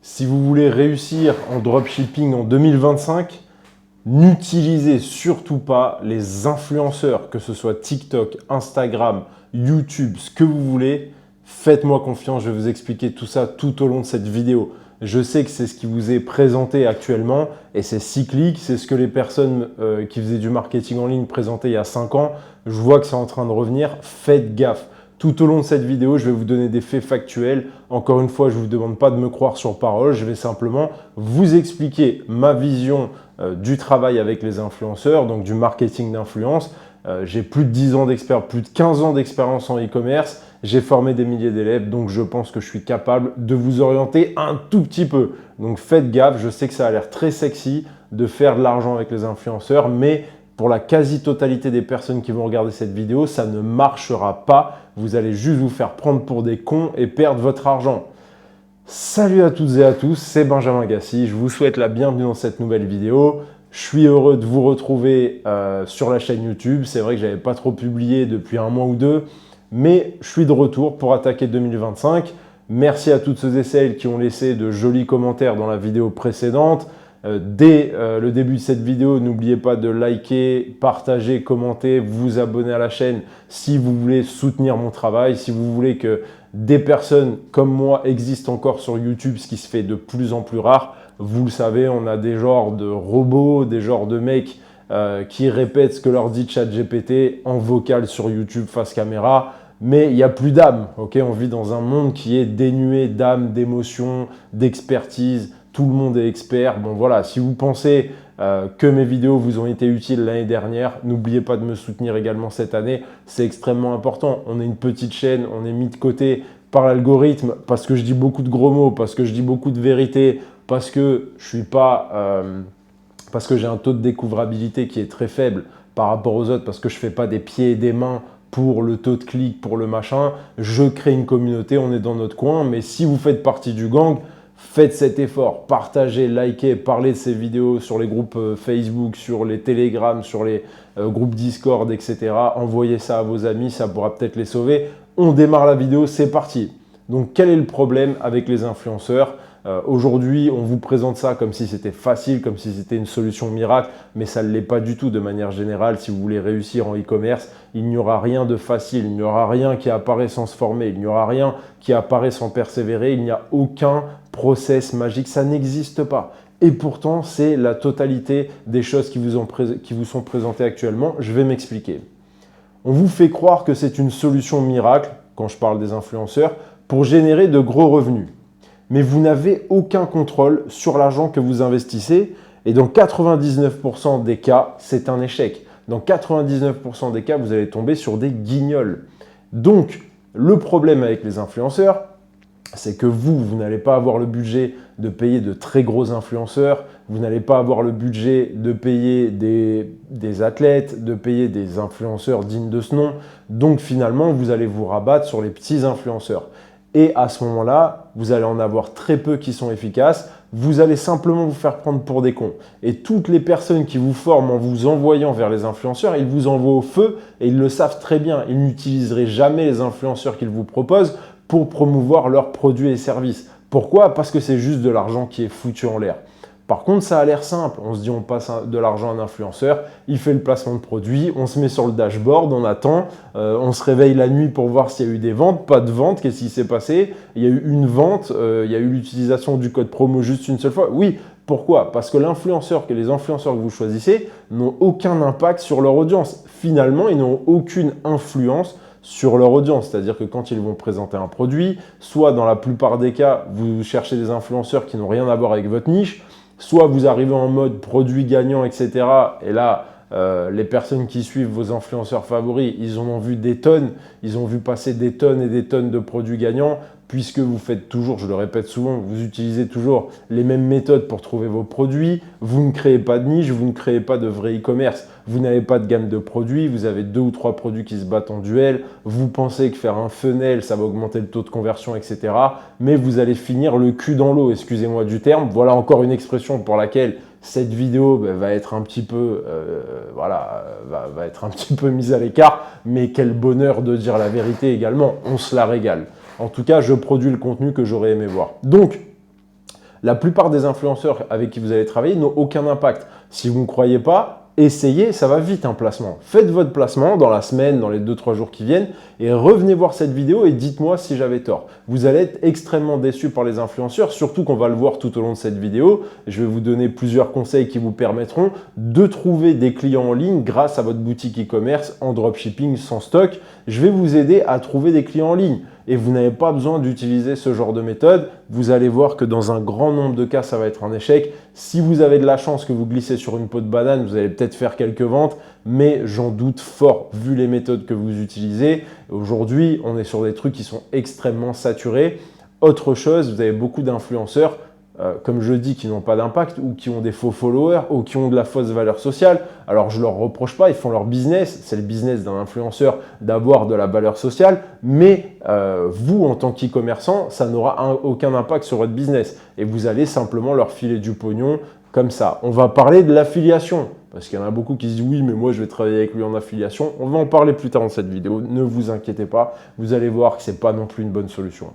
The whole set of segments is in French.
Si vous voulez réussir en dropshipping en 2025, n'utilisez surtout pas les influenceurs, que ce soit TikTok, Instagram, YouTube, ce que vous voulez. Faites-moi confiance, je vais vous expliquer tout ça tout au long de cette vidéo. Je sais que c'est ce qui vous est présenté actuellement et c'est cyclique, c'est ce que les personnes qui faisaient du marketing en ligne présentaient il y a 5 ans. Je vois que c'est en train de revenir, faites gaffe. Tout au long de cette vidéo, je vais vous donner des faits factuels. Encore une fois, je ne vous demande pas de me croire sur parole, je vais simplement vous expliquer ma vision du travail avec les influenceurs, donc du marketing d'influence. J'ai plus de 10 ans d'expérience, plus de 15 ans d'expérience en e-commerce. J'ai formé des milliers d'élèves, donc je pense que je suis capable de vous orienter un tout petit peu. Donc faites gaffe, je sais que ça a l'air très sexy de faire de l'argent avec les influenceurs, mais pour la quasi-totalité des personnes qui vont regarder cette vidéo, ça ne marchera pas. Vous allez juste vous faire prendre pour des cons et perdre votre argent. Salut à toutes et à tous, c'est Benjamin Gassi. Je vous souhaite la bienvenue dans cette nouvelle vidéo. Je suis heureux de vous retrouver sur la chaîne YouTube. C'est vrai que je n'avais pas trop publié depuis un mois ou deux, mais je suis de retour pour attaquer 2025. Merci à toutes ceux et celles qui ont laissé de jolis commentaires dans la vidéo précédente. Dès le début de cette vidéo, n'oubliez pas de liker, partager, commenter, vous abonner à la chaîne si vous voulez soutenir mon travail, si vous voulez que des personnes comme moi existent encore sur YouTube, ce qui se fait de plus en plus rare. Vous le savez, on a des genres de robots, des genres de mecs qui répètent ce que leur dit ChatGPT en vocal sur YouTube face caméra. Mais il n'y a plus d'âme, ok? On vit dans un monde qui est dénué d'âme, d'émotion, d'expertise. Tout le monde est expert. Bon voilà, si vous pensez que mes vidéos vous ont été utiles l'année dernière, n'oubliez pas de me soutenir également cette année. C'est extrêmement important. On est une petite chaîne, on est mis de côté par l'algorithme parce que je dis beaucoup de gros mots, parce que je dis beaucoup de vérités, parce que je suis pas, parce que j'ai un taux de découvrabilité qui est très faible par rapport aux autres, parce que je ne fais pas des pieds et des mains pour le taux de clic, pour le machin. Je crée une communauté, on est dans notre coin, mais si vous faites partie du gang, faites cet effort, partagez, likez, parlez de ces vidéos sur les groupes Facebook, sur les Telegram, sur les groupes Discord, etc. Envoyez ça à vos amis, ça pourra peut-être les sauver. On démarre la vidéo, c'est parti. Donc, quel est le problème avec les influenceurs ? Aujourd'hui, on vous présente ça comme si c'était facile, comme si c'était une solution miracle, mais ça ne l'est pas du tout de manière générale. Si vous voulez réussir en e-commerce, il n'y aura rien de facile, il n'y aura rien qui apparaît sans se former, il n'y aura rien qui apparaît sans persévérer, il n'y a aucun process magique, ça n'existe pas. Et pourtant, c'est la totalité des choses qui vous sont présentées actuellement. Je vais m'expliquer. On vous fait croire que c'est une solution miracle, quand je parle des influenceurs, pour générer de gros revenus. Mais vous n'avez aucun contrôle sur l'argent que vous investissez et dans 99% des cas, c'est un échec. Dans 99% des cas, vous allez tomber sur des guignols. Donc, le problème avec les influenceurs, c'est que vous n'allez pas avoir le budget de payer de très gros influenceurs, vous n'allez pas avoir le budget de payer des athlètes, de payer des influenceurs dignes de ce nom. Donc finalement, vous allez vous rabattre sur les petits influenceurs. Et à ce moment-là, vous allez en avoir très peu qui sont efficaces. Vous allez simplement vous faire prendre pour des cons. Et toutes les personnes qui vous forment en vous envoyant vers les influenceurs, ils vous envoient au feu et ils le savent très bien. Ils n'utiliseraient jamais les influenceurs qu'ils vous proposent pour promouvoir leurs produits et services. Pourquoi? Parce que c'est juste de l'argent qui est foutu en l'air. Par contre, ça a l'air simple. On se dit, on passe de l'argent à un influenceur, il fait le placement de produits, on se met sur le dashboard, on attend, on se réveille la nuit pour voir s'il y a eu des ventes, pas de ventes, qu'est-ce qui s'est passé? Il y a eu une vente, il y a eu l'utilisation du code promo juste une seule fois. Oui, pourquoi? Parce que les influenceurs que vous choisissez n'ont aucun impact sur leur audience. Finalement, ils n'ont aucune influence sur leur audience, c'est-à-dire que quand ils vont présenter un produit, soit dans la plupart des cas, vous cherchez des influenceurs qui n'ont rien à voir avec votre niche, soit vous arrivez en mode produit gagnant, etc. Et là, les personnes qui suivent vos influenceurs favoris, ils en ont vu des tonnes, ils ont vu passer des tonnes et des tonnes de produits gagnants, puisque vous faites toujours, je le répète souvent, vous utilisez toujours les mêmes méthodes pour trouver vos produits, vous ne créez pas de niche, vous ne créez pas de vrai e-commerce, vous n'avez pas de gamme de produits, vous avez 2 ou 3 produits qui se battent en duel, vous pensez que faire un funnel, ça va augmenter le taux de conversion, etc. Mais vous allez finir le cul dans l'eau, excusez-moi du terme. Voilà encore une expression pour laquelle cette vidéo va être un petit peu, va être un petit peu mise à l'écart, mais quel bonheur de dire la vérité également, on se la régale. En tout cas, je produis le contenu que j'aurais aimé voir. Donc, La plupart des influenceurs avec qui vous allez travailler n'ont aucun impact. Si vous ne croyez pas, essayez, ça va vite un placement. Faites votre placement dans la semaine, dans les 2-3 jours qui viennent et revenez voir cette vidéo et dites-moi si j'avais tort. Vous allez être extrêmement déçus par les influenceurs, surtout qu'on va le voir tout au long de cette vidéo. Je vais vous donner plusieurs conseils qui vous permettront de trouver des clients en ligne grâce à votre boutique e-commerce en dropshipping sans stock. Je vais vous aider à trouver des clients en ligne. Et vous n'avez pas besoin d'utiliser ce genre de méthode. Vous allez voir que dans un grand nombre de cas, ça va être un échec. Si vous avez de la chance que vous glissez sur une peau de banane, vous allez peut-être faire quelques ventes, mais j'en doute fort vu les méthodes que vous utilisez. Aujourd'hui, on est sur des trucs qui sont extrêmement saturés. Autre chose, vous avez beaucoup d'influenceurs, comme je dis, qui n'ont pas d'impact ou qui ont des faux followers ou qui ont de la fausse valeur sociale. Alors, je ne leur reproche pas, ils font leur business. C'est le business d'un influenceur d'avoir de la valeur sociale. Mais vous, en tant qu'e-commerçant, ça n'aura aucun impact sur votre business. Et vous allez simplement leur filer du pognon comme ça. On va parler de l'affiliation. Parce qu'il y en a beaucoup qui se disent « Oui, mais moi, je vais travailler avec lui en affiliation. » On va en parler plus tard dans cette vidéo. Ne vous inquiétez pas. Vous allez voir que ce n'est pas non plus une bonne solution.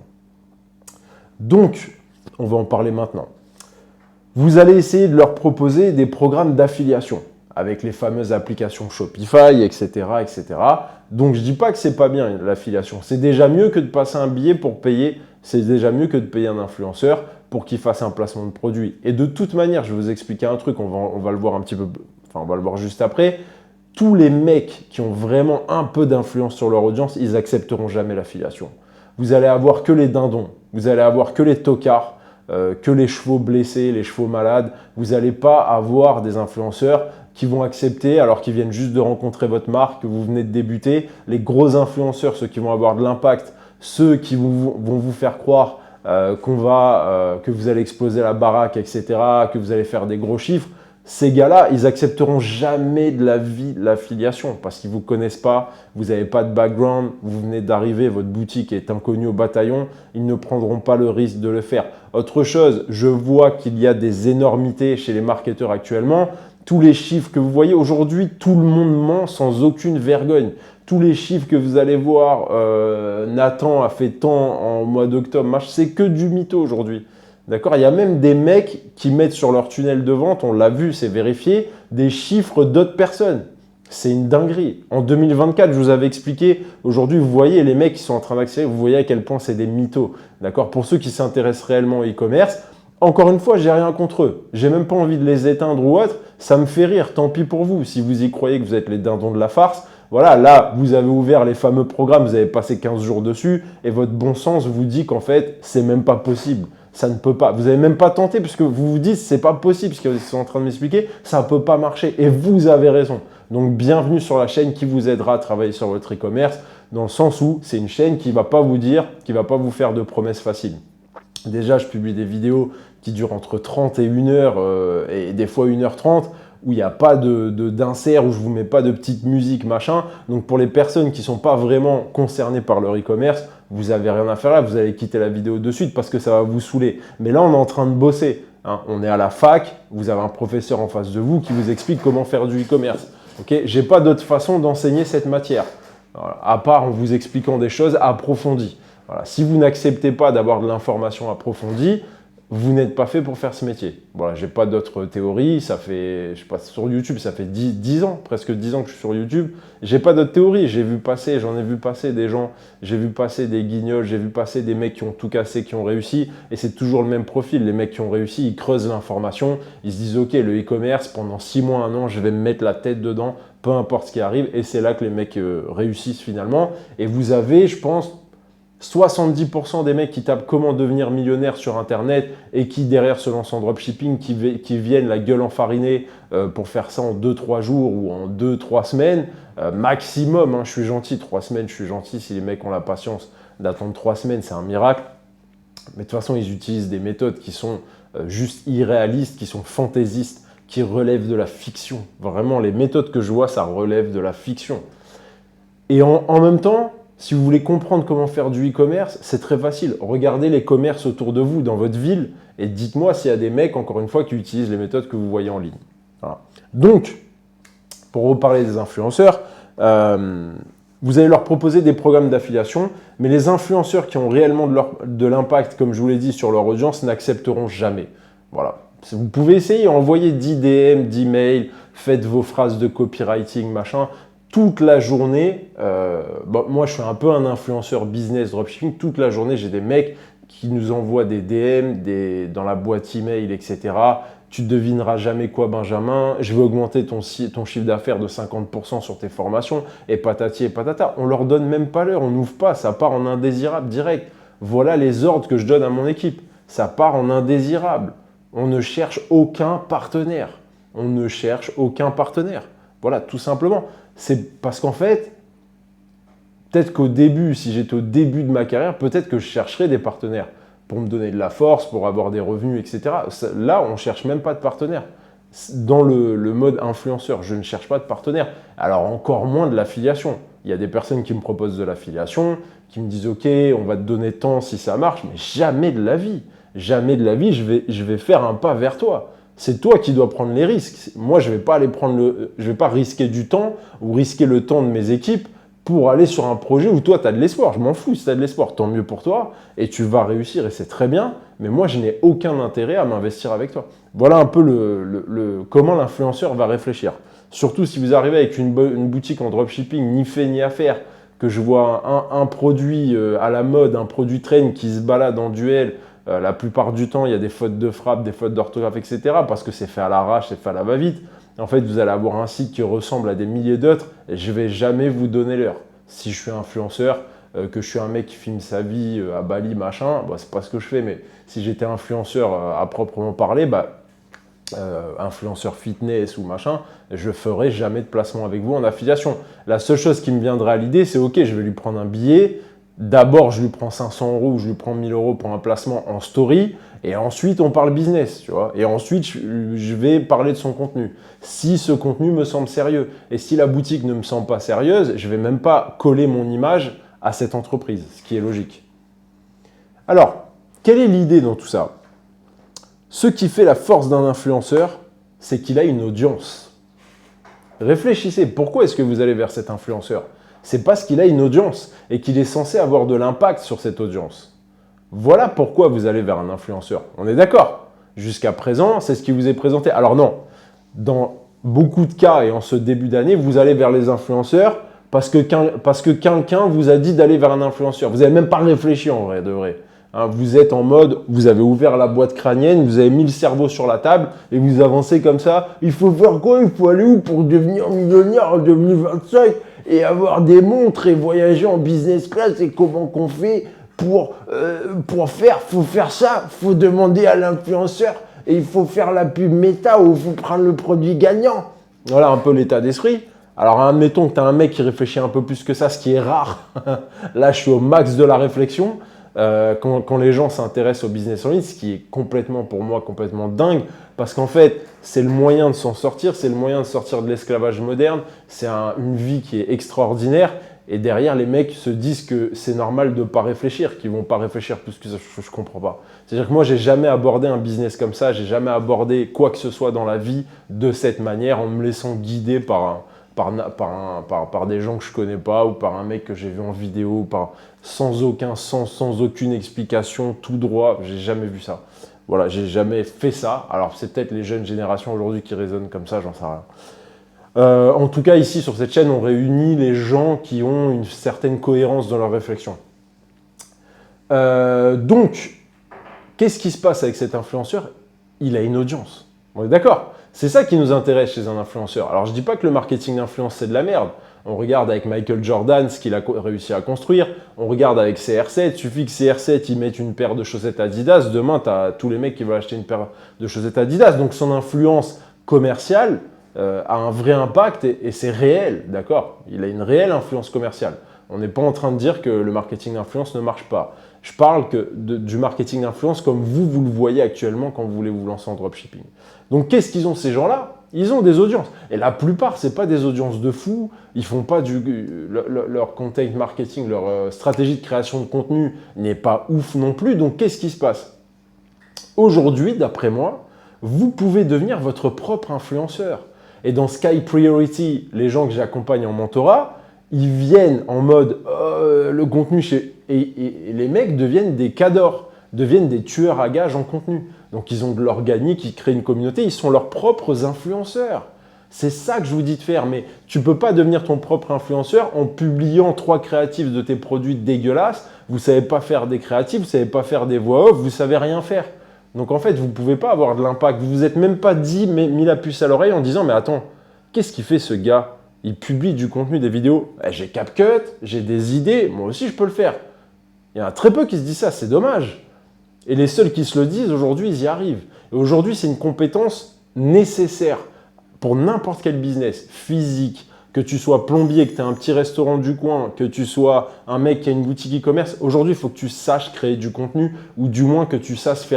Donc, on va en parler maintenant. Vous allez essayer de leur proposer des programmes d'affiliation avec les fameuses applications Shopify, etc. etc. Donc, je ne dis pas que ce n'est pas bien l'affiliation. C'est déjà mieux que de passer un billet pour payer. C'est déjà mieux que de payer un influenceur pour qu'il fasse un placement de produit. Et de toute manière, je vais vous expliquer un truc, on va le voir un petit peu, enfin, on va le voir juste après. Tous les mecs qui ont vraiment un peu d'influence sur leur audience, ils accepteront jamais l'affiliation. Vous allez avoir que les dindons, vous allez avoir que les tocards, que les chevaux blessés, les chevaux malades. Vous n'allez pas avoir des influenceurs qui vont accepter alors qu'ils viennent juste de rencontrer votre marque, que vous venez de débuter. Les gros influenceurs, ceux qui vont avoir de l'impact, ceux qui vont vous faire croire que vous allez exploser la baraque, etc., que vous allez faire des gros chiffres, ces gars-là, ils accepteront jamais de la vie l'affiliation parce qu'ils ne vous connaissent pas, vous n'avez pas de background, vous venez d'arriver, votre boutique est inconnue au bataillon, ils ne prendront pas le risque de le faire. Autre chose, je vois qu'il y a des énormités chez les marketeurs actuellement. Tous les chiffres que vous voyez aujourd'hui, tout le monde ment sans aucune vergogne. Tous les chiffres que vous allez voir, Nathan a fait tant en mois d'octobre, c'est que du mytho aujourd'hui. D'accord? Il y a même des mecs qui mettent sur leur tunnel de vente, on l'a vu, c'est vérifié, des chiffres d'autres personnes. C'est une dinguerie. En 2024, je vous avais expliqué, aujourd'hui, vous voyez les mecs qui sont en train d'accélérer, vous voyez à quel point c'est des mythos. D'accord? Pour ceux qui s'intéressent réellement au e-commerce, encore une fois, j'ai rien contre eux. J'ai même pas envie de les éteindre ou autre. Ça me fait rire, tant pis pour vous. Si vous y croyez que vous êtes les dindons de la farce, voilà, là, vous avez ouvert les fameux programmes, vous avez passé 15 jours dessus et votre bon sens vous dit qu'en fait, c'est même pas possible. Ça ne peut pas. Vous n'avez même pas tenté puisque vous vous dites c'est pas possible ce qu'ils sont en train de m'expliquer, ça ne peut pas marcher. Et vous avez raison. Donc, bienvenue sur la chaîne qui vous aidera à travailler sur votre e-commerce dans le sens où c'est une chaîne qui ne va pas vous dire, qui ne va pas vous faire de promesses faciles. Déjà, je publie des vidéos qui durent entre 30 et 1 heure et des fois 1h30 où il n'y a pas d'insert, où je ne vous mets pas de petite musique, machin. Donc, pour les personnes qui ne sont pas vraiment concernées par leur e-commerce, vous n'avez rien à faire là, vous allez quitter la vidéo de suite parce que ça va vous saouler. Mais là, on est en train de bosser. Hein. On est à la fac, vous avez un professeur en face de vous qui vous explique comment faire du e-commerce. Okay, je n'ai pas d'autre façon d'enseigner cette matière, voilà, à part en vous expliquant des choses approfondies. Voilà. Si vous n'acceptez pas d'avoir de l'information approfondie, vous n'êtes pas fait pour faire ce métier. Voilà, j'ai pas d'autres théories. Ça fait, je sais pas, sur YouTube, ça fait 10 ans, presque 10 ans que je suis sur YouTube. J'ai pas d'autres théories. J'en ai vu passer des gens, j'ai vu passer des guignols, j'ai vu passer des mecs qui ont tout cassé, qui ont réussi. Et c'est toujours le même profil. Les mecs qui ont réussi, ils creusent l'information. Ils se disent, OK, le e-commerce, pendant 6 mois, 1 an, je vais me mettre la tête dedans, peu importe ce qui arrive. Et c'est là que les mecs réussissent finalement. Et vous avez, je pense, 70% des mecs qui tapent comment devenir millionnaire sur Internet et qui derrière se lancent en dropshipping, qui viennent la gueule enfarinée pour faire ça en 2-3 jours ou en 2-3 semaines, maximum, hein, je suis gentil, 3 semaines, je suis gentil, si les mecs ont la patience d'attendre 3 semaines, c'est un miracle. Mais de toute façon, ils utilisent des méthodes qui sont juste irréalistes, qui sont fantaisistes, qui relèvent de la fiction. Vraiment, les méthodes que je vois, ça relève de la fiction. Et en même temps, si vous voulez comprendre comment faire du e-commerce, c'est très facile. Regardez les commerces autour de vous, dans votre ville, et dites-moi s'il y a des mecs, encore une fois, qui utilisent les méthodes que vous voyez en ligne. Voilà. Donc, pour reparler des influenceurs, vous allez leur proposer des programmes d'affiliation, mais les influenceurs qui ont réellement de l'impact, comme je vous l'ai dit, sur leur audience, n'accepteront jamais. Voilà. Vous pouvez essayer, envoyer 10 DM, 10 mails, faites vos phrases de copywriting, machin, toute la journée. Moi, je suis un peu un influenceur business dropshipping. Toute la journée, j'ai des mecs qui nous envoient des DM dans la boîte email, etc. Tu ne devineras jamais quoi, Benjamin. Je vais augmenter ton chiffre d'affaires de 50% sur tes formations. Et patati et patata. On ne leur donne même pas l'heure. On n'ouvre pas. Ça part en indésirable direct. Voilà les ordres que je donne à mon équipe. Ça part en indésirable. On ne cherche aucun partenaire. On ne cherche aucun partenaire. Voilà, tout simplement. C'est parce qu'en fait, peut-être qu'au début, si j'étais au début de ma carrière, peut-être que je chercherais des partenaires pour me donner de la force, pour avoir des revenus, etc. Là, on ne cherche même pas de partenaire. Dans le mode influenceur, je ne cherche pas de partenaire. Alors, encore moins de l'affiliation. Il y a des personnes qui me proposent de l'affiliation, qui me disent « Ok, on va te donner tant si ça marche », mais jamais de la vie. Jamais de la vie, je vais faire un pas vers toi. C'est toi qui dois prendre les risques. Moi, je ne vais pas je vais pas risquer du temps ou risquer le temps de mes équipes pour aller sur un projet où toi, tu as de l'espoir. Je m'en fous si tu as de l'espoir, tant mieux pour toi et tu vas réussir et c'est très bien. Mais moi, je n'ai aucun intérêt à m'investir avec toi. Voilà un peu comment l'influenceur va réfléchir. Surtout si vous arrivez avec une boutique en dropshipping, ni fait ni à faire, que je vois un produit à la mode, un produit trend qui se balade en duel. La plupart du temps, il y a des fautes de frappe, des fautes d'orthographe, etc. parce que c'est fait à l'arrache, c'est fait à la va-vite. En fait, vous allez avoir un site qui ressemble à des milliers d'autres et je ne vais jamais vous donner l'heure. Si je suis influenceur, que je suis un mec qui filme sa vie à Bali, machin, c'est pas ce que je fais. Mais si j'étais influenceur à proprement parler, influenceur fitness ou machin, je ferai jamais de placement avec vous en affiliation. La seule chose qui me viendra à l'idée, c'est ok, je vais lui prendre un billet. D'abord, je lui prends 500 € ou je lui prends 1000 € pour un placement en story. Et ensuite, on parle business, tu vois. Et ensuite, je vais parler de son contenu. Si ce contenu me semble sérieux. Et si la boutique ne me semble pas sérieuse, je ne vais même pas coller mon image à cette entreprise, ce qui est logique. Alors, quelle est l'idée dans tout ça? Ce qui fait la force d'un influenceur, c'est qu'il a une audience. Réfléchissez, pourquoi est-ce que vous allez vers cet influenceur? C'est parce qu'il a une audience et qu'il est censé avoir de l'impact sur cette audience. Voilà pourquoi vous allez vers un influenceur. On est d'accord? Jusqu'à présent, c'est ce qui vous est présenté. Alors non, dans beaucoup de cas et en ce début d'année, vous allez vers les influenceurs parce que quelqu'un vous a dit d'aller vers un influenceur. Vous n'avez même pas réfléchi en vrai, de vrai. Vous êtes en mode, vous avez ouvert la boîte crânienne, vous avez mis le cerveau sur la table et vous avancez comme ça. Il faut faire quoi? Il faut aller où pour devenir millionnaire en 2025 et avoir des montres et voyager en business class? Et comment qu'on fait pour faire? Faut faire ça, faut demander à l'influenceur et il faut faire la pub méta ou il faut prendre le produit gagnant. Voilà un peu l'état d'esprit. Alors admettons que tu as un mec qui réfléchit un peu plus que ça, ce qui est rare. Là, je suis au max de la réflexion. Quand les gens s'intéressent au business en ligne, ce qui est complètement, pour moi, complètement dingue, parce qu'en fait, c'est le moyen de s'en sortir, c'est le moyen de sortir de l'esclavage moderne, c'est une vie qui est extraordinaire, et derrière, les mecs se disent que c'est normal de ne pas réfléchir, qu'ils ne vont pas réfléchir plus que ça, je ne comprends pas. C'est-à-dire que moi, je n'ai jamais abordé un business comme ça, je n'ai jamais abordé quoi que ce soit dans la vie de cette manière, en me laissant guider par des gens que je ne connais pas ou par un mec que j'ai vu en vidéo, sans aucun sens, sans aucune explication, tout droit. J'ai jamais vu ça. Voilà, j'ai jamais fait ça. Alors, c'est peut-être les jeunes générations aujourd'hui qui raisonnent comme ça, j'en sais rien. En tout cas, ici, sur cette chaîne, on réunit les gens qui ont une certaine cohérence dans leur réflexion. Donc, qu'est-ce qui se passe avec cet influenceur? Il a une audience. On est d'accord? C'est ça qui nous intéresse chez un influenceur. Alors, je ne dis pas que le marketing d'influence, c'est de la merde. On regarde avec Michael Jordan ce qu'il a réussi à construire. On regarde avec CR7. Il suffit que CR7 ils mettent une paire de chaussettes Adidas. Demain, tu as tous les mecs qui veulent acheter une paire de chaussettes Adidas. Donc, son influence commerciale a un vrai impact et c'est réel. D'accord? Il a une réelle influence commerciale. On n'est pas en train de dire que le marketing d'influence ne marche pas. Je parle du marketing d'influence comme vous le voyez actuellement quand vous voulez vous lancer en dropshipping. Donc, qu'est-ce qu'ils ont ces gens-là? Ils ont des audiences. Et la plupart, ce n'est pas des audiences de fous. Ils font pas leur content marketing, leur stratégie de création de contenu n'est pas ouf non plus. Donc, qu'est-ce qui se passe? Aujourd'hui, d'après moi, vous pouvez devenir votre propre influenceur. Et dans Sky Priority, les gens que j'accompagne en mentorat, ils viennent en mode le contenu et les mecs deviennent des cadors. deviennent des tueurs à gages en contenu. Donc ils ont de l'organique, ils créent une communauté, ils sont leurs propres influenceurs. C'est ça que je vous dis de faire, mais tu ne peux pas devenir ton propre influenceur en publiant 3 créatifs de tes produits dégueulasses. Vous ne savez pas faire des créatifs, vous ne savez pas faire des voix off, vous ne savez rien faire. Donc en fait, vous ne pouvez pas avoir de l'impact. Vous ne vous êtes même pas mis la puce à l'oreille en disant « Mais attends, qu'est-ce qu'il fait ce gars? Il publie du contenu, des vidéos. J'ai CapCut, j'ai des idées, moi aussi je peux le faire. » Il y en a très peu qui se disent ça, c'est dommage. Et les seuls qui se le disent, aujourd'hui, ils y arrivent. Et aujourd'hui, c'est une compétence nécessaire pour n'importe quel business physique, que tu sois plombier, que tu aies un petit restaurant du coin, que tu sois un mec qui a une boutique e-commerce. Aujourd'hui, il faut que tu saches créer du contenu ou du moins que tu saches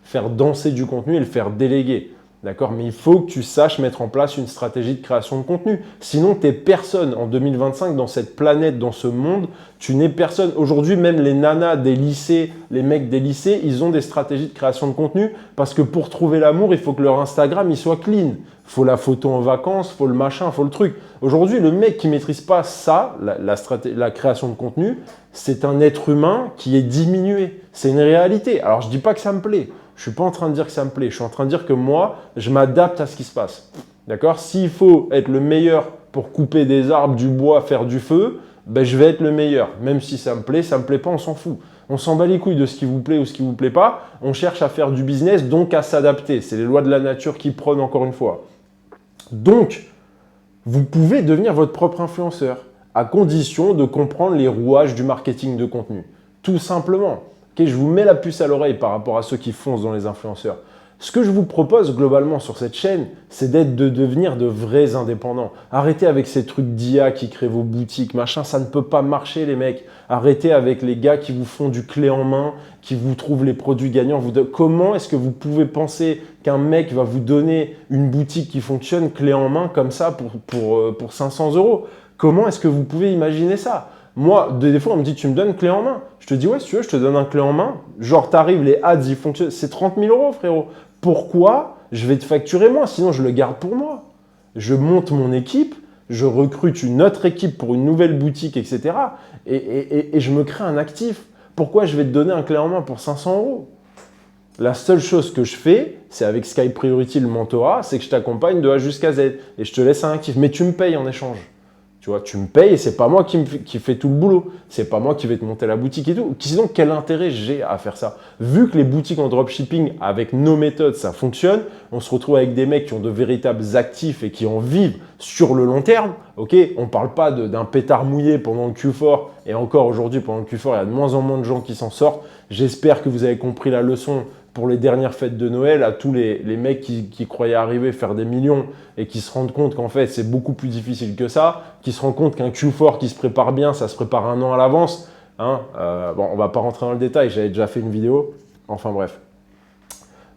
faire danser du contenu et le faire déléguer. D'accord? Mais il faut que tu saches mettre en place une stratégie de création de contenu. Sinon, tu n'es personne. En 2025, dans cette planète, dans ce monde, tu n'es personne. Aujourd'hui, même les nanas des lycées, les mecs des lycées, ils ont des stratégies de création de contenu parce que pour trouver l'amour, il faut que leur Instagram il soit clean. Il faut la photo en vacances, il faut le machin, il faut le truc. Aujourd'hui, le mec qui ne maîtrise pas ça, la création de contenu, c'est un être humain qui est diminué. C'est une réalité. Alors, je ne dis pas que ça me plaît. Je ne suis pas en train de dire que ça me plaît. Je suis en train de dire que moi, je m'adapte à ce qui se passe. D'accord? S'il faut être le meilleur pour couper des arbres, du bois, faire du feu, ben je vais être le meilleur. Même si ça me plaît pas, on s'en fout. On s'en bat les couilles de ce qui vous plaît ou ce qui ne vous plaît pas. On cherche à faire du business, donc à s'adapter. C'est les lois de la nature qui prônent encore une fois. Donc, vous pouvez devenir votre propre influenceur à condition de comprendre les rouages du marketing de contenu. Tout simplement. Okay, je vous mets la puce à l'oreille par rapport à ceux qui foncent dans les influenceurs. Ce que je vous propose globalement sur cette chaîne, c'est de devenir de vrais indépendants. Arrêtez avec ces trucs d'IA qui créent vos boutiques, machin, ça ne peut pas marcher les mecs. Arrêtez avec les gars qui vous font du clé en main, qui vous trouvent les produits gagnants. Comment est-ce que vous pouvez penser qu'un mec va vous donner une boutique qui fonctionne clé en main comme ça pour 500 €? Comment est-ce que vous pouvez imaginer ça? Moi, des fois, on me dit, tu me donnes clé en main. Je te dis, ouais, si tu veux, je te donne un clé en main. Genre, t'arrives, les ads, ils fonctionnent. C'est 30 000 €, frérot. Pourquoi je vais te facturer moi? Sinon, je le garde pour moi. Je monte mon équipe, je recrute une autre équipe pour une nouvelle boutique, etc. Et je me crée un actif. Pourquoi je vais te donner un clé en main pour 500 €? La seule chose que je fais, c'est avec Sky Priority, le mentorat, c'est que je t'accompagne de A jusqu'à Z. Et je te laisse un actif. Mais tu me payes en échange. Tu vois, tu me payes et c'est pas moi qui fais tout le boulot. C'est pas moi qui vais te monter la boutique et tout. Sinon, quel intérêt j'ai à faire ça? Vu que les boutiques en dropshipping, avec nos méthodes, ça fonctionne, on se retrouve avec des mecs qui ont de véritables actifs et qui en vivent sur le long terme. Ok, on parle pas d'un pétard mouillé pendant le Q4 et encore aujourd'hui pendant le Q4, il y a de moins en moins de gens qui s'en sortent. J'espère que vous avez compris la leçon pour les dernières fêtes de Noël, à tous les mecs qui croyaient arriver à faire des millions et qui se rendent compte qu'en fait, c'est beaucoup plus difficile que ça, qui se rendent compte qu'un Q4 qui se prépare bien, ça se prépare 1 an à l'avance. Hein. Bon, on ne va pas rentrer dans le détail, j'avais déjà fait une vidéo. Enfin bref.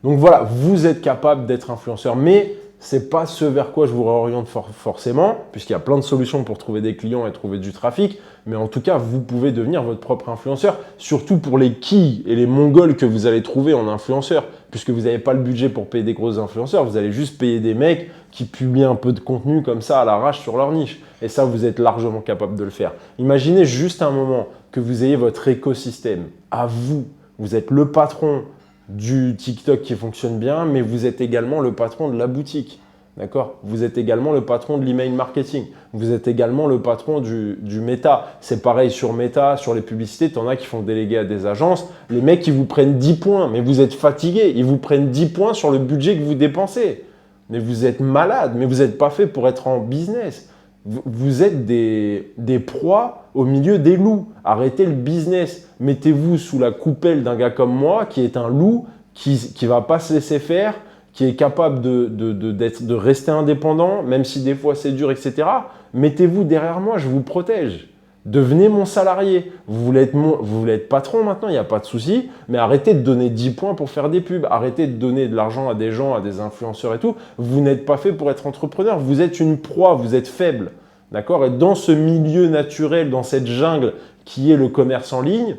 Donc voilà, vous êtes capable d'être influenceur, mais ce n'est pas ce vers quoi je vous réoriente forcément, puisqu'il y a plein de solutions pour trouver des clients et trouver du trafic. Mais en tout cas, vous pouvez devenir votre propre influenceur, surtout pour les quilles et les mongols que vous allez trouver en influenceur, puisque vous n'avez pas le budget pour payer des gros influenceurs, vous allez juste payer des mecs qui publient un peu de contenu comme ça à l'arrache sur leur niche. Et ça, vous êtes largement capable de le faire. Imaginez juste un moment que vous ayez votre écosystème à vous. Vous êtes le patron du TikTok qui fonctionne bien, mais vous êtes également le patron de la boutique. D'accord? Vous êtes également le patron de l'email marketing. Vous êtes également le patron du Meta. C'est pareil sur Meta, sur les publicités. Tu en as qui font déléguer à des agences. Les mecs, ils vous prennent 10 points, mais vous êtes fatigué. Ils vous prennent 10 points sur le budget que vous dépensez. Mais vous êtes malade, mais vous n'êtes pas fait pour être en business. Vous êtes des proies au milieu des loups. Arrêtez le business. Mettez-vous sous la coupelle d'un gars comme moi qui est un loup, qui ne va pas se laisser faire, qui est capable de rester indépendant, même si des fois c'est dur, etc. Mettez-vous derrière moi, je vous protège. Devenez mon salarié. Vous voulez être patron maintenant, il n'y a pas de souci, mais arrêtez de donner 10 points pour faire des pubs. Arrêtez de donner de l'argent à des gens, à des influenceurs et tout. Vous n'êtes pas fait pour être entrepreneur. Vous êtes une proie, vous êtes faible. D'accord? Et dans ce milieu naturel, dans cette jungle qui est le commerce en ligne,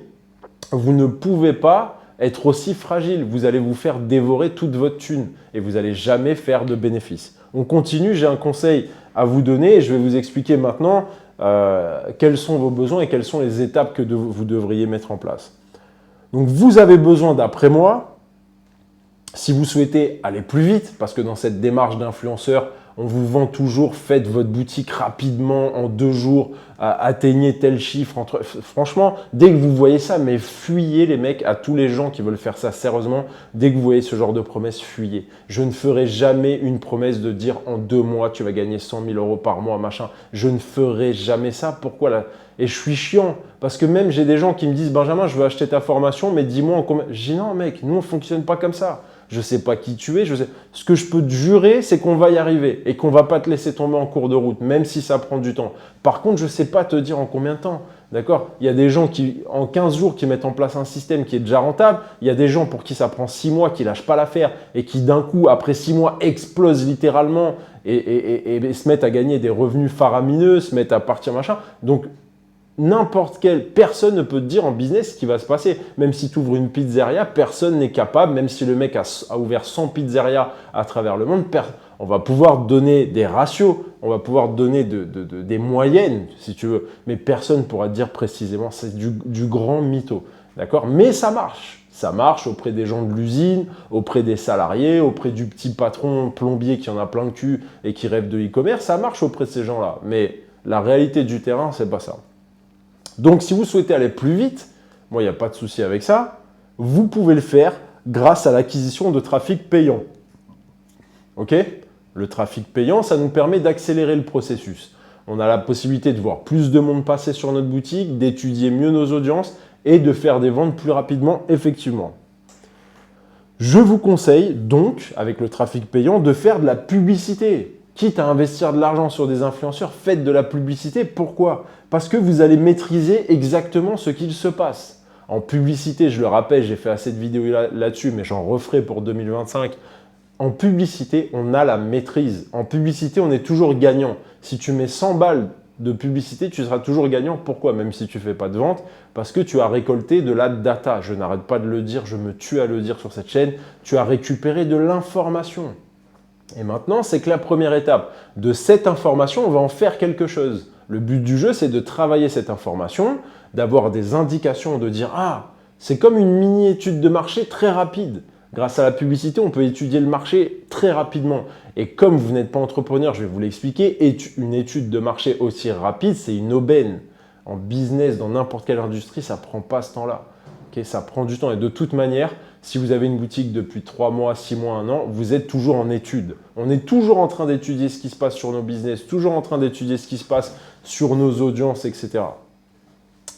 vous ne pouvez pas être aussi fragile. Vous allez vous faire dévorer toute votre thune et vous n'allez jamais faire de bénéfices. On continue, j'ai un conseil à vous donner et je vais vous expliquer maintenant quels sont vos besoins et quelles sont les étapes que vous devriez mettre en place. Donc, vous avez besoin, d'après moi, si vous souhaitez aller plus vite, parce que dans cette démarche d'influenceur, on vous vend toujours, faites votre boutique rapidement, en 2 jours, atteignez tel chiffre. Franchement, dès que vous voyez ça, mais fuyez les mecs, à tous les gens qui veulent faire ça sérieusement, dès que vous voyez ce genre de promesse, fuyez. Je ne ferai jamais une promesse de dire en 2 mois, tu vas gagner 100 000 euros par mois, machin. Je ne ferai jamais ça. Pourquoi là? Et je suis chiant, parce que même j'ai des gens qui me disent, Benjamin, je veux acheter ta formation, mais dis-moi en combien. Je dis non mec, nous on ne fonctionne pas comme ça. Je ne sais pas qui tu es. Ce que je peux te jurer, c'est qu'on va y arriver et qu'on ne va pas te laisser tomber en cours de route, même si ça prend du temps. Par contre, je ne sais pas te dire en combien de temps. D'accord? Il y a des gens qui, en 15 jours, qui mettent en place un système qui est déjà rentable. Il y a des gens pour qui ça prend 6 mois, qui ne lâchent pas l'affaire et qui, d'un coup, après 6 mois, explosent littéralement et se mettent à gagner des revenus faramineux, se mettent à partir machin. Donc, n'importe quelle personne ne peut te dire en business ce qui va se passer. Même si tu ouvres une pizzeria, personne n'est capable, même si le mec a ouvert 100 pizzerias à travers le monde, on va pouvoir donner des ratios, on va pouvoir donner des moyennes, si tu veux, mais personne ne pourra te dire précisément, c'est du grand mytho. D'accord? Mais ça marche. Ça marche auprès des gens de l'usine, auprès des salariés, auprès du petit patron plombier qui en a plein de cul et qui rêve de e-commerce. Ça marche auprès de ces gens-là. Mais la réalité du terrain, c'est pas ça. Donc, si vous souhaitez aller plus vite, moi, il n'y a pas de souci avec ça, vous pouvez le faire grâce à l'acquisition de trafic payant. OK? Le trafic payant, ça nous permet d'accélérer le processus. On a la possibilité de voir plus de monde passer sur notre boutique, d'étudier mieux nos audiences et de faire des ventes plus rapidement, effectivement. Je vous conseille donc, avec le trafic payant, de faire de la publicité. Quitte à investir de l'argent sur des influenceurs, faites de la publicité. Pourquoi? Parce que vous allez maîtriser exactement ce qu'il se passe. En publicité, je le rappelle, j'ai fait assez de vidéos là-dessus, mais j'en referai pour 2025. En publicité, on a la maîtrise. En publicité, on est toujours gagnant. Si tu mets 100 balles de publicité, tu seras toujours gagnant. Pourquoi? Même si tu ne fais pas de vente, parce que tu as récolté de la data. Je n'arrête pas de le dire, je me tue à le dire sur cette chaîne. Tu as récupéré de l'information. Et maintenant, c'est que la première étape de cette information, on va en faire quelque chose. Le but du jeu, c'est de travailler cette information, d'avoir des indications, de dire « Ah, c'est comme une mini-étude de marché très rapide. Grâce à la publicité, on peut étudier le marché très rapidement. » Et comme vous n'êtes pas entrepreneur, je vais vous l'expliquer, une étude de marché aussi rapide, c'est une aubaine. En business, dans n'importe quelle industrie, ça ne prend pas ce temps-là. Okay, ça prend du temps et de toute manière, si vous avez une boutique depuis 3 mois, 6 mois, 1 an, vous êtes toujours en étude. On est toujours en train d'étudier ce qui se passe sur nos business, toujours en train d'étudier ce qui se passe sur nos audiences, etc.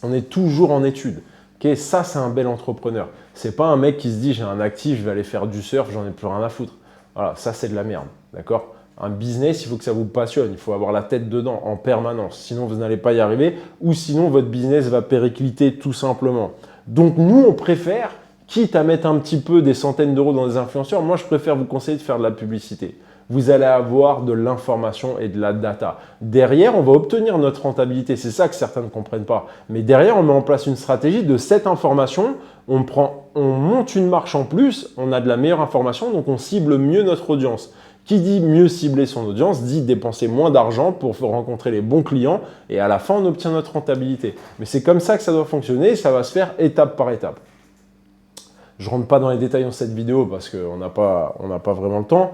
On est toujours en étude. Okay, ça, c'est un bel entrepreneur. Ce n'est pas un mec qui se dit « j'ai un actif, je vais aller faire du surf, j'en ai plus rien à foutre ». Voilà, ça, c'est de la merde. D'accord ? Un business, il faut que ça vous passionne. Il faut avoir la tête dedans en permanence. Sinon, vous n'allez pas y arriver ou sinon, votre business va péricliter tout simplement. Donc, nous, on préfère, quitte à mettre un petit peu des centaines d'euros dans des influenceurs, moi, je préfère vous conseiller de faire de la publicité. Vous allez avoir de l'information et de la data. Derrière, on va obtenir notre rentabilité. C'est ça que certains ne comprennent pas. Mais derrière, on met en place une stratégie de cette information. On monte une marche en plus, on a de la meilleure information, donc on cible mieux notre audience. Qui dit mieux cibler son audience, dit dépenser moins d'argent pour rencontrer les bons clients et à la fin, on obtient notre rentabilité. Mais c'est comme ça que ça doit fonctionner et ça va se faire étape par étape. Je ne rentre pas dans les détails dans cette vidéo parce qu'on n'a pas vraiment le temps.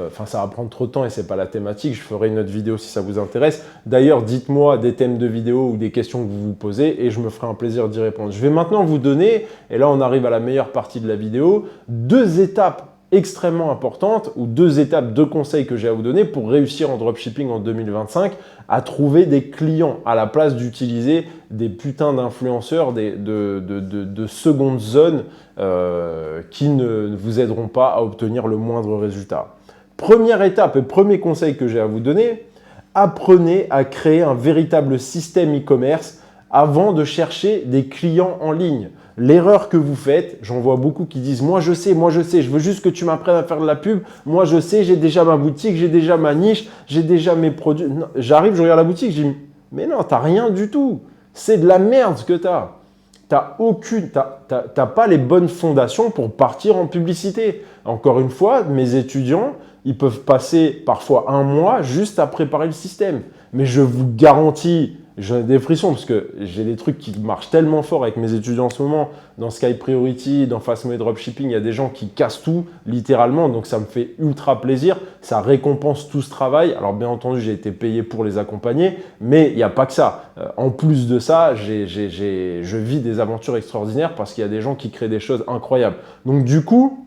Enfin, ça va prendre trop de temps et ce n'est pas la thématique. Je ferai une autre vidéo si ça vous intéresse. D'ailleurs, dites-moi des thèmes de vidéo ou des questions que vous vous posez et je me ferai un plaisir d'y répondre. Je vais maintenant vous donner, et là on arrive à la meilleure partie de la vidéo, 2 étapes extrêmement importantes ou 2 étapes, 2 conseils que j'ai à vous donner pour réussir en dropshipping en 2025 à trouver des clients à la place d'utiliser des putains d'influenceurs de seconde zone qui ne vous aideront pas à obtenir le moindre résultat. Première étape et premier conseil que j'ai à vous donner, apprenez à créer un véritable système e-commerce avant de chercher des clients en ligne. L'erreur que vous faites, j'en vois beaucoup qui disent « moi je sais, je veux juste que tu m'apprennes à faire de la pub. Moi je sais, j'ai déjà ma boutique, j'ai déjà ma niche, j'ai déjà mes produits. » J'arrive, je regarde la boutique, je dis « mais non, tu n'as rien du tout. C'est de la merde ce que tu as. Tu n'as pas les bonnes fondations pour partir en publicité. » Encore une fois, mes étudiants, ils peuvent passer parfois 1 mois juste à préparer le système. Mais je vous garantis J'ai des frissons parce que j'ai des trucs qui marchent tellement fort avec mes étudiants en ce moment. Dans Sky Priority, dans Fast Money Dropshipping, il y a des gens qui cassent tout, littéralement. Donc, ça me fait ultra plaisir. Ça récompense tout ce travail. Alors, bien entendu, j'ai été payé pour les accompagner, mais il n'y a pas que ça. En plus de ça, je vis des aventures extraordinaires parce qu'il y a des gens qui créent des choses incroyables. Donc, du coup,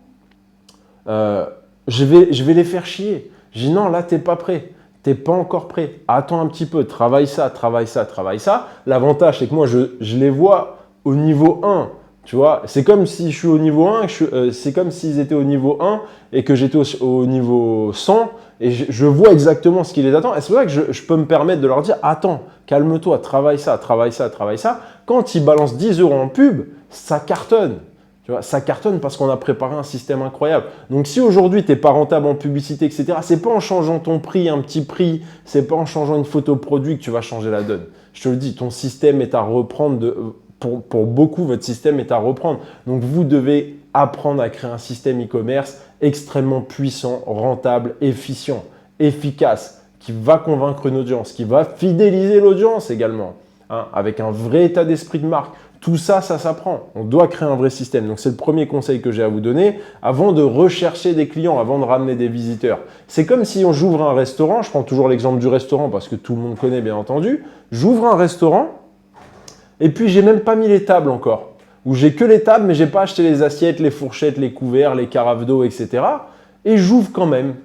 je vais les faire chier. Je dis non, là, tu n'es pas prêt. Tu n'es pas encore prêt. Attends un petit peu. Travaille ça, travaille ça, travaille ça. L'avantage, c'est que moi, je les vois au niveau 1. Tu vois, c'est comme si je suis au niveau 1, c'est comme s'ils étaient au niveau 1 et que j'étais au niveau 100 et je vois exactement ce qui les attend. Et c'est pour ça que je peux me permettre de leur dire, attends, calme-toi, travaille ça, travaille ça, travaille ça. Quand ils balancent 10 € en pub, ça cartonne. Tu vois, ça cartonne parce qu'on a préparé un système incroyable. Donc, si aujourd'hui, tu n'es pas rentable en publicité, etc., ce n'est pas en changeant ton prix, un petit prix, ce n'est pas en changeant une photo produit que tu vas changer la donne. Je te le dis, ton système est à reprendre. Pour beaucoup, votre système est à reprendre. Donc, vous devez apprendre à créer un système e-commerce extrêmement puissant, rentable, efficient, efficace, qui va convaincre une audience, qui va fidéliser l'audience également, hein, avec un vrai état d'esprit de marque. Tout ça, ça s'apprend. On doit créer un vrai système. Donc, c'est le premier conseil que j'ai à vous donner avant de rechercher des clients, avant de ramener des visiteurs. C'est comme si j'ouvre un restaurant. Je prends toujours l'exemple du restaurant parce que tout le monde connaît, bien entendu. J'ouvre un restaurant et puis, j'ai même pas mis les tables encore. Ou j'ai que les tables, mais j'ai pas acheté les assiettes, les fourchettes, les couverts, les carafes d'eau, etc. Et j'ouvre quand même.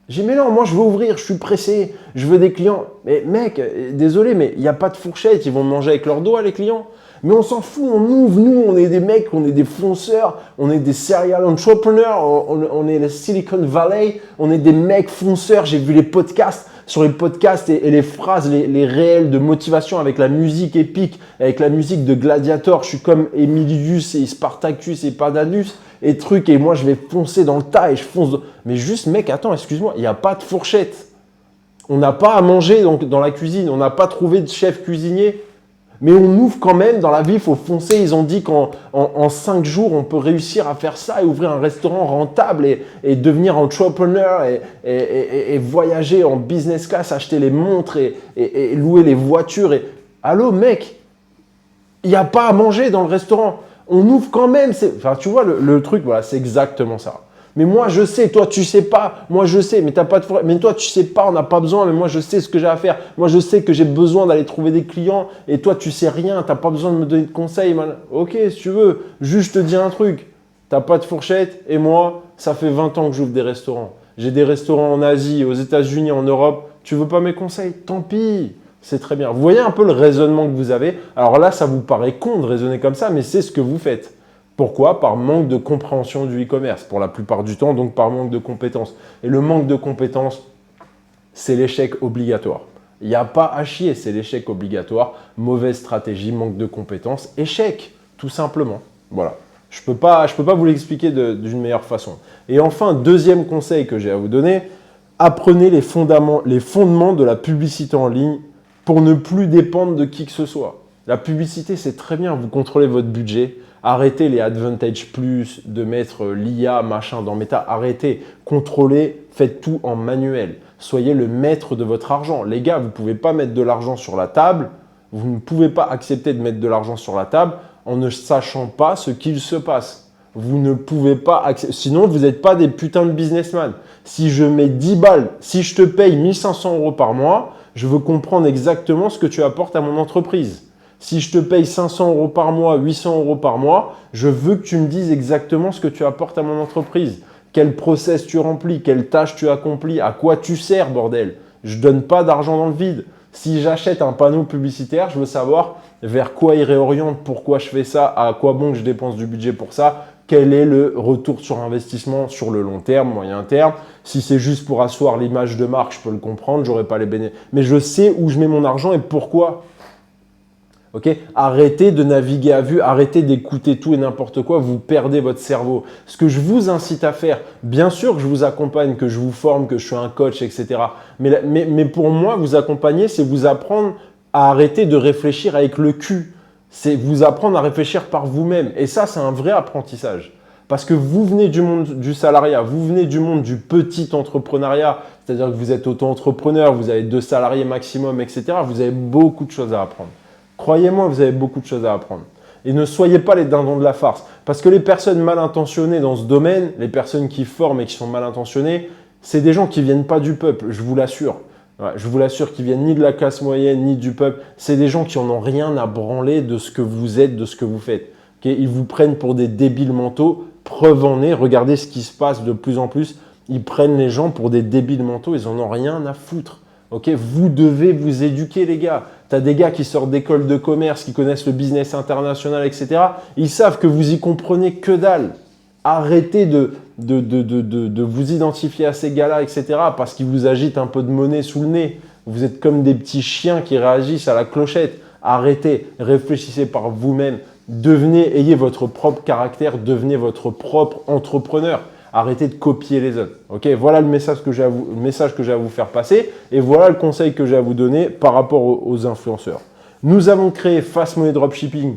J'ai dit, mais non, moi je veux ouvrir, je suis pressé, je veux des clients. Mais mec, désolé, mais il n'y a pas de fourchette, ils vont manger avec leurs doigts, les clients. Mais on s'en fout, on ouvre, nous, on est des mecs, on est des fonceurs, on est des serial entrepreneurs, on est le Silicon Valley, on est des mecs fonceurs. J'ai vu les podcasts, sur les podcasts et les phrases, les réels de motivation avec la musique épique, avec la musique de Gladiator. Je suis comme Emilius et Spartacus et Padanus et trucs, et moi je vais foncer dans le tas et je fonce. Mais juste, mec, attends, excuse-moi, il n'y a pas de fourchette. On n'a pas à manger donc, dans la cuisine, on n'a pas trouvé de chef cuisinier. Mais on ouvre quand même, dans la vie, il faut foncer. Ils ont dit qu'en 5 jours, on peut réussir à faire ça et ouvrir un restaurant rentable et devenir entrepreneur et voyager en business class, acheter les montres et louer les voitures. Allô, mec, il n'y a pas à manger dans le restaurant. On ouvre quand même. Enfin, tu vois, le truc, voilà, c'est exactement ça. Mais moi, je sais, toi, tu sais pas. Moi, je sais, mais t'as pas de forêt. Mais toi, tu sais pas, on n'a pas besoin. Mais moi, je sais ce que j'ai à faire. Moi, je sais que j'ai besoin d'aller trouver des clients. Et toi, tu sais rien. T'as pas besoin de me donner de conseils. Ok, si tu veux. Juste te dire un truc. T'as pas de fourchette. Et moi, ça fait 20 ans que j'ouvre des restaurants. J'ai des restaurants en Asie, aux États-Unis, en Europe. Tu veux pas mes conseils? Tant pis. C'est très bien. Vous voyez un peu le raisonnement que vous avez. Alors là, ça vous paraît con de raisonner comme ça, mais c'est ce que vous faites. Pourquoi? Par manque de compréhension du e-commerce, pour la plupart du temps, donc par manque de compétences. Et le manque de compétences, c'est l'échec obligatoire. Il n'y a pas à chier, c'est l'échec obligatoire. Mauvaise stratégie, manque de compétences, échec, tout simplement. Voilà. Je peux pas vous l'expliquer d'une meilleure façon. Et enfin, deuxième conseil que j'ai à vous donner, apprenez les fondements de la publicité en ligne pour ne plus dépendre de qui que ce soit. La publicité, c'est très bien, vous contrôlez votre budget. Arrêtez les Advantage Plus, de mettre l'IA, machin dans Meta. Arrêtez, contrôlez, faites tout en manuel. Soyez le maître de votre argent. Les gars, vous ne pouvez pas mettre de l'argent sur la table. Vous ne pouvez pas accepter de mettre de l'argent sur la table en ne sachant pas ce qu'il se passe. Vous ne pouvez pas accepter. Sinon, vous n'êtes pas des putains de businessmen. Si je mets 10 balles, si je te paye 1500 € par mois, je veux comprendre exactement ce que tu apportes à mon entreprise. Si je te paye 500 € par mois, 800 € par mois, je veux que tu me dises exactement ce que tu apportes à mon entreprise. Quel process tu remplis, quelle tâche tu accomplis, à quoi tu sers, bordel. Je ne donne pas d'argent dans le vide. Si j'achète un panneau publicitaire, je veux savoir vers quoi il réoriente, pourquoi je fais ça, à quoi bon que je dépense du budget pour ça, quel est le retour sur investissement sur le long terme, moyen terme. Si c'est juste pour asseoir l'image de marque, je peux le comprendre, j'aurai pas les bénéfices. Mais je sais où je mets mon argent et pourquoi. Okay, arrêtez de naviguer à vue, arrêtez d'écouter tout et n'importe quoi, vous perdez votre cerveau. Ce que je vous incite à faire, bien sûr que je vous accompagne, que je vous forme, que je suis un coach, etc. Mais pour moi, vous accompagner, c'est vous apprendre à arrêter de réfléchir avec le cul. C'est vous apprendre à réfléchir par vous-même. Et ça, c'est un vrai apprentissage. Parce que vous venez du monde du salariat, vous venez du monde du petit entrepreneuriat, c'est-à-dire que vous êtes auto-entrepreneur, vous avez 2 salariés maximum, etc. Vous avez beaucoup de choses à apprendre. Croyez-moi, vous avez beaucoup de choses à apprendre. Et ne soyez pas les dindons de la farce. Parce que les personnes mal intentionnées dans ce domaine, les personnes qui forment et qui sont mal intentionnées, c'est des gens qui ne viennent pas du peuple, je vous l'assure. Ouais, je vous l'assure qu'ils viennent ni de la classe moyenne, ni du peuple. C'est des gens qui n'en ont rien à branler de ce que vous êtes, de ce que vous faites. Okay, ils vous prennent pour des débiles mentaux. Preuve en est, regardez ce qui se passe de plus en plus. Ils prennent les gens pour des débiles mentaux, ils n'en ont rien à foutre. Okay, vous devez vous éduquer, les gars. Tu as des gars qui sortent d'écoles de commerce, qui connaissent le business international, etc. Ils savent que vous y comprenez que dalle. Arrêtez de vous identifier à ces gars-là, etc. parce qu'ils vous agitent un peu de monnaie sous le nez. Vous êtes comme des petits chiens qui réagissent à la clochette. Arrêtez, réfléchissez par vous-même. Ayez votre propre caractère, devenez votre propre entrepreneur. Arrêtez de copier les autres. Okay, voilà le message que j'ai à vous faire passer et voilà le conseil que j'ai à vous donner par rapport aux influenceurs. Nous avons créé Fast Money Dropshipping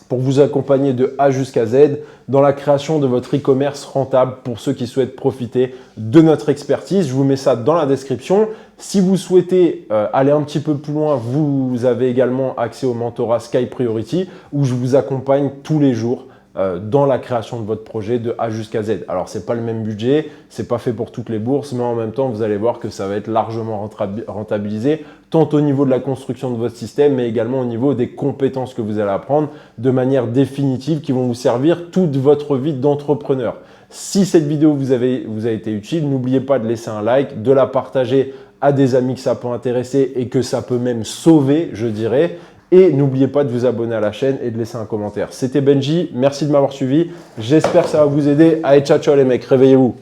pour vous accompagner de A jusqu'à Z dans la création de votre e-commerce rentable pour ceux qui souhaitent profiter de notre expertise. Je vous mets ça dans la description. Si vous souhaitez aller un petit peu plus loin, vous avez également accès au mentorat Sky Priority où je vous accompagne tous les jours dans la création de votre projet de A jusqu'à Z. Alors, ce n'est pas le même budget, ce n'est pas fait pour toutes les bourses, mais en même temps, vous allez voir que ça va être largement rentabilisé, tant au niveau de la construction de votre système, mais également au niveau des compétences que vous allez apprendre de manière définitive qui vont vous servir toute votre vie d'entrepreneur. Si cette vidéo vous a été utile, n'oubliez pas de laisser un like, de la partager à des amis que ça peut intéresser et que ça peut même sauver, je dirais. Et n'oubliez pas de vous abonner à la chaîne et de laisser un commentaire. C'était Benji, merci de m'avoir suivi. J'espère que ça va vous aider. Allez, ciao, ciao les mecs, réveillez-vous.